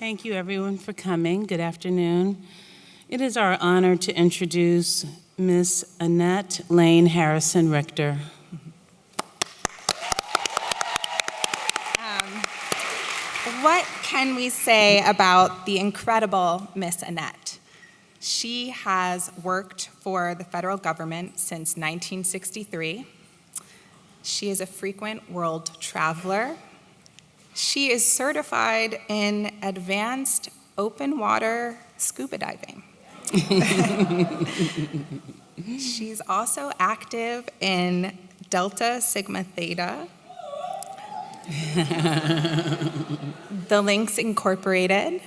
Thank you, everyone, for coming. Good afternoon. It is our honor to introduce Miss Annette Lane Harrison Richter. What can we say about the incredible Miss Annette? She has worked for the federal government since 1963. She is a frequent world traveler. She is certified in advanced open water scuba diving. She's also active in Delta Sigma Theta, the Links Incorporated.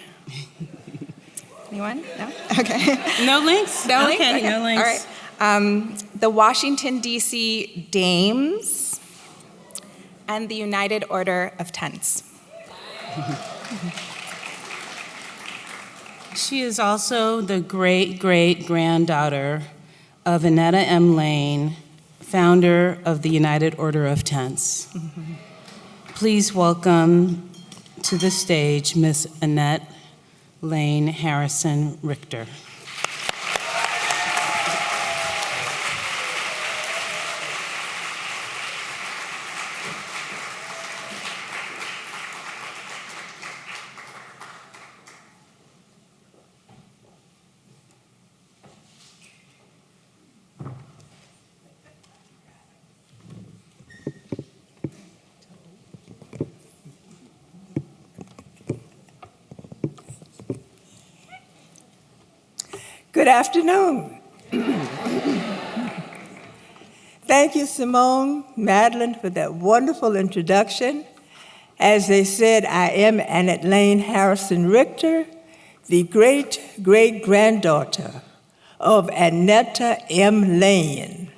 Anyone? No? Okay. No links? No links? Okay, Okay. no links. All right. The Washington, D.C. Dames and the United Order of Tents. She is also the great-great-granddaughter of Annette M. Lane, founder of the United Order of Tents. Please welcome to the stage Miss Annette Lane Harrison Richter. Good afternoon. Thank you, Simone, Madeline, for that wonderful introduction. As they said, I am Annette Lane Harrison Richter, the great-great-granddaughter of Annette M. Lane,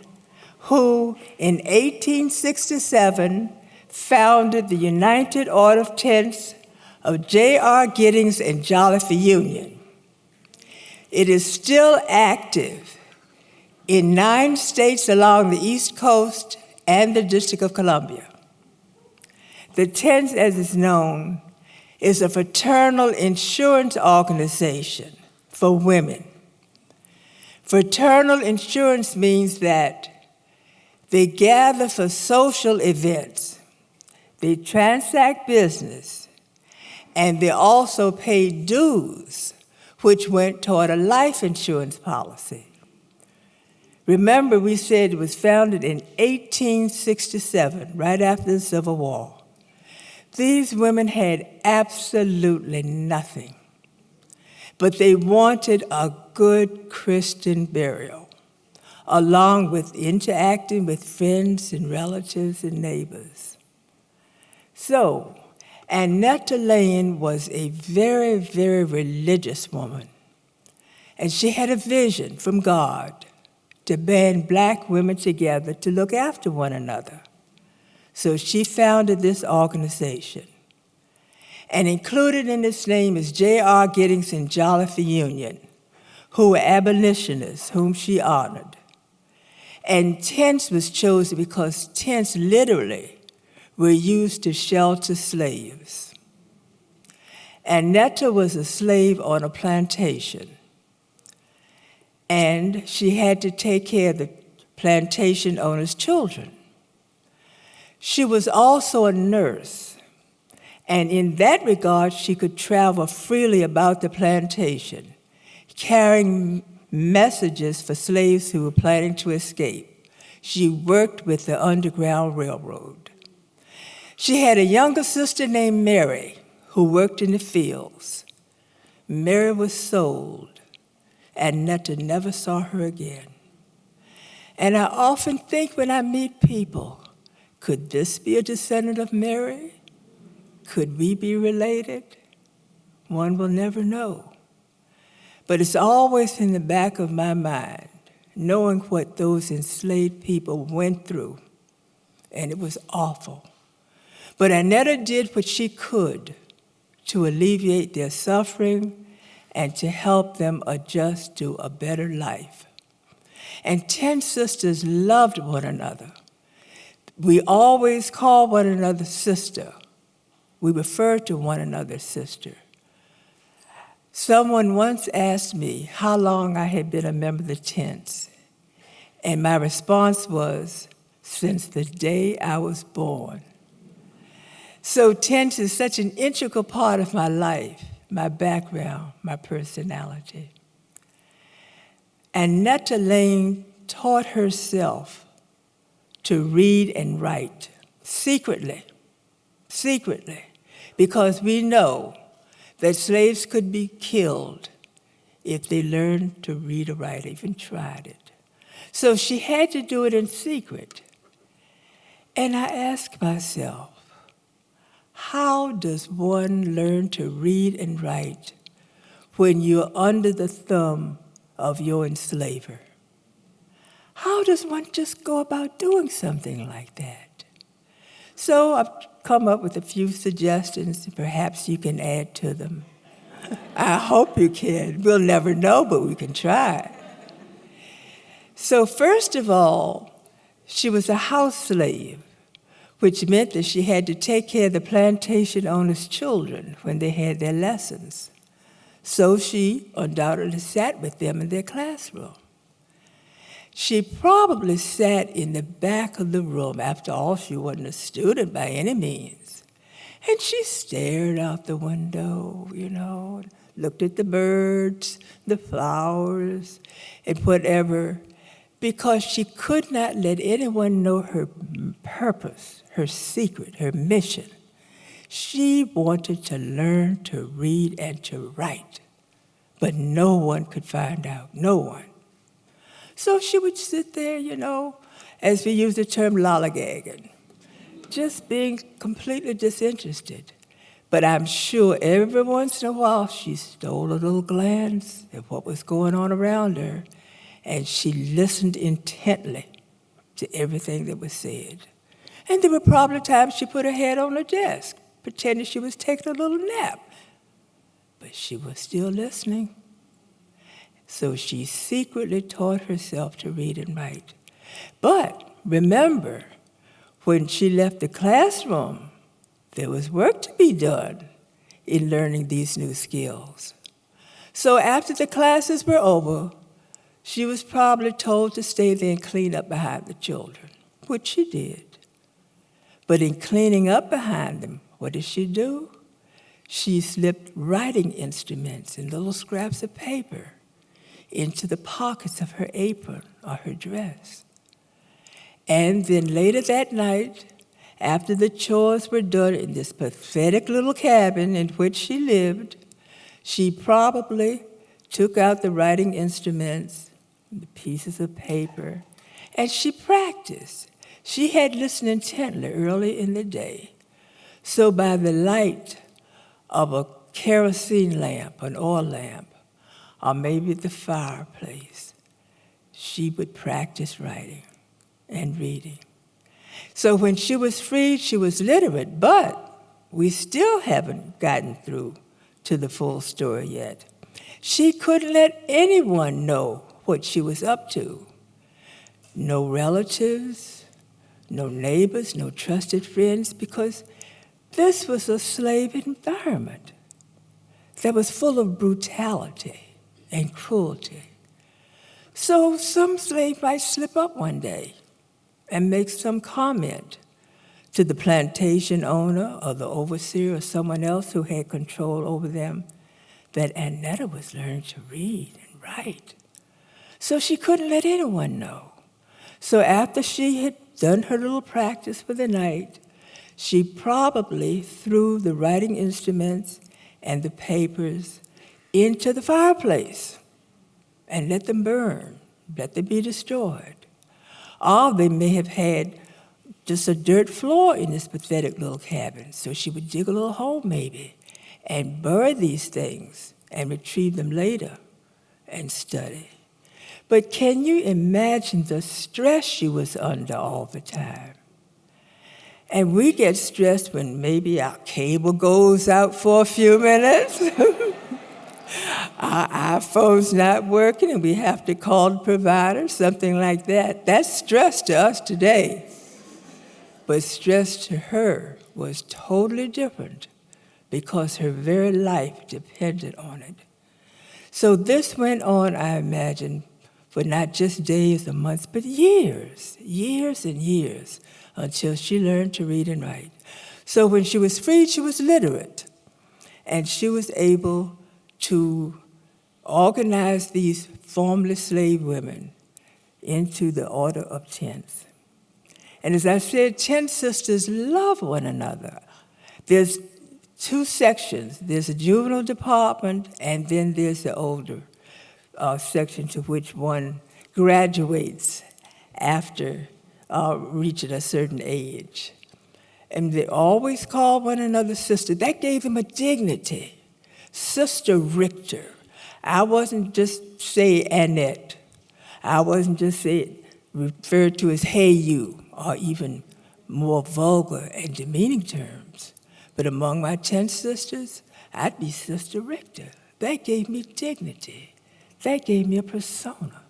who in 1867 founded the United Order of Tents of J.R. Giddings and Jolliffe Union. It is still active in 9 states along the East Coast and the District of Columbia. The Tents, as is known, is a fraternal insurance organization for women. Fraternal insurance means that they gather for social events, they transact business, and they also pay dues, which went toward a life insurance policy. Remember, we said it was founded in 1867, right after the Civil War. These women had absolutely nothing, but they wanted a good Christian burial, along with interacting with friends and relatives and neighbors. So, Annette Lane was a very, very religious woman, and she had a vision from God to band Black women together to look after one another. So she founded this organization. And included in its name is J.R. Giddings and Jolliffe Union, who were abolitionists, whom she honored. And tents was chosen because tents literally were used to shelter slaves. Annette was a slave on a plantation, and she had to take care of the plantation owner's children. She was also a nurse, and in that regard, she could travel freely about the plantation, carrying messages for slaves who were planning to escape. She worked with the Underground Railroad. She had a younger sister named Mary who worked in the fields. Mary was sold, and Annette never saw her again. And I often think when I meet people, could this be a descendant of Mary? Could we be related? One will never know. But it's always in the back of my mind, knowing what those enslaved people went through, and it was awful. But Annette did what she could to alleviate their suffering and to help them adjust to a better life. And 10 sisters loved one another. We always called one another sister. We referred to one another sister. Someone once asked me how long I had been a member of the Tents, and my response was, since the day I was born. So Tents is such an integral part of my life, my background, my personality. Annette Lane taught herself to read and write secretly, because we know that slaves could be killed if they learned to read or write, even tried it. So she had to do it in secret. And I asked myself, how does one learn to read and write when you're under the thumb of your enslaver? How does one just go about doing something like that? So I've come up with a few suggestions, and perhaps you can add to them. I hope you can. We'll never know, but we can try. So first of all, she was a house slave, which meant that she had to take care of the plantation owners' children when they had their lessons. So she undoubtedly sat with them in their classroom. She probably sat in the back of the room. After all, she wasn't a student by any means. And she stared out the window, looked at the birds, the flowers, and whatever, because she could not let anyone know her purpose, her secret, her mission. She wanted to learn to read and to write, but no one could find out, no one. So she would sit there, as we use the term, lollygagging, just being completely disinterested. But I'm sure every once in a while she stole a little glance at what was going on around her, and she listened intently to everything that was said. And there were probably times she put her head on her desk, pretending she was taking a little nap. But she was still listening. So she secretly taught herself to read and write. But remember, when she left the classroom, there was work to be done in learning these new skills. So after the classes were over, she was probably told to stay there and clean up behind the children, which she did. But in cleaning up behind them, what did she do? She slipped writing instruments and little scraps of paper into the pockets of her apron or her dress. And then later that night, after the chores were done in this pathetic little cabin in which she lived, she probably took out the writing instruments, the pieces of paper, and she practiced. She had listened intently early in the day. So by the light of a kerosene lamp, an oil lamp, or maybe the fireplace, she would practice writing and reading. So when she was freed, she was literate, but we still haven't gotten through to the full story yet. She couldn't let anyone know what she was up to. No relatives, no neighbors, no trusted friends, because this was a slave environment that was full of brutality and cruelty. So some slave might slip up one day and make some comment to the plantation owner or the overseer or someone else who had control over them that Annette was learning to read and write. So she couldn't let anyone know. So after she had done her little practice for the night, she probably threw the writing instruments and the papers into the fireplace and let them burn, let them be destroyed. Or they may have had just a dirt floor in this pathetic little cabin, so she would dig a little hole maybe and bury these things and retrieve them later and study. But can you imagine the stress she was under all the time? And we get stressed when maybe our cable goes out for a few minutes. Our iPhone's not working and we have to call the provider, something like that. That's stress to us today. But stress to her was totally different because her very life depended on it. So this went on, I imagine, for not just days or months, but years and years, until she learned to read and write. So when she was freed, she was literate, and she was able to organize these formerly slave women into the Order of Tents. And as I said, 10 sisters love one another. There's 2 sections. There's a juvenile department, and then there's the older section to which one graduates after reaching a certain age. And they always call one another sister. That gave them a dignity. Sister Richter. I wasn't just say Annette. I wasn't just referred to as hey you, or even more vulgar and demeaning terms. But among my 10 sisters, I'd be Sister Richter. That gave me dignity. That gave me a persona.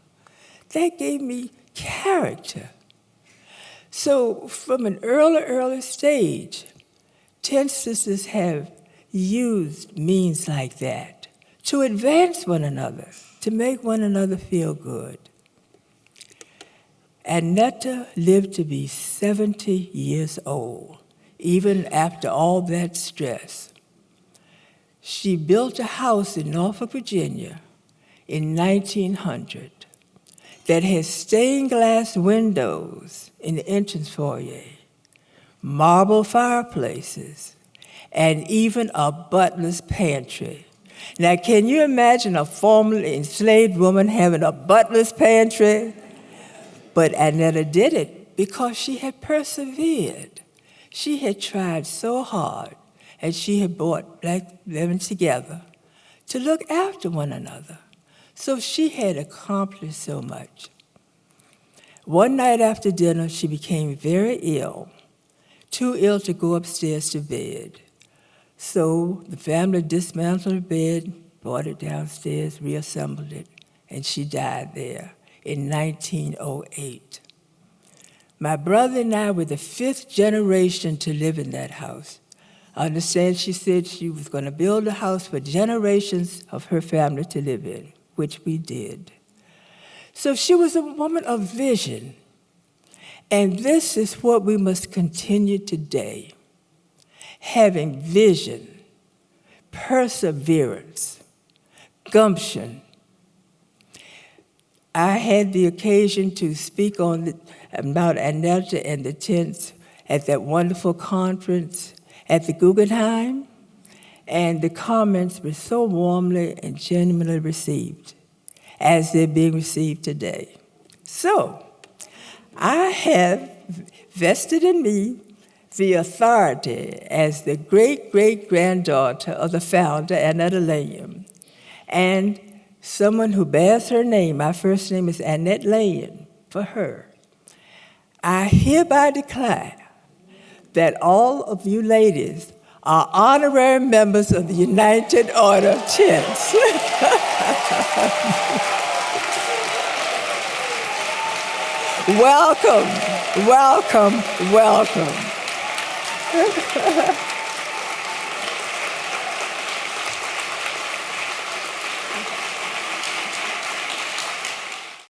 That gave me character. So from an early stage, 10 sisters have used means like that to advance one another, to make one another feel good. Annette lived to be 70 years old, even after all that stress. She built a house in Norfolk, Virginia in 1900 that has stained glass windows in the entrance foyer, marble fireplaces, and even a butler's pantry. Now, can you imagine a formerly enslaved woman having a butler's pantry? But Annette did it because she had persevered. She had tried so hard, and she had brought black women together to look after one another. So she had accomplished so much. One night after dinner, she became very ill, too ill to go upstairs to bed. So the family dismantled her bed, brought it downstairs, reassembled it, and she died there in 1908. My brother and I were the 5th generation to live in that house. I understand she said she was going to build a house for generations of her family to live in, which we did. So she was a woman of vision. And this is what we must continue today. Having vision, perseverance, gumption. I had the occasion to speak about Annette and the tents at that wonderful conference at the Guggenheim, and the comments were so warmly and genuinely received, as they're being received today. So, I have vested in me the authority as the great-great-granddaughter of the founder, Annette Lane, and someone who bears her name. My first name is Annette Lane, for her. I hereby declare that all of you ladies are honorary members of the United Order of Tents. Welcome, welcome, welcome.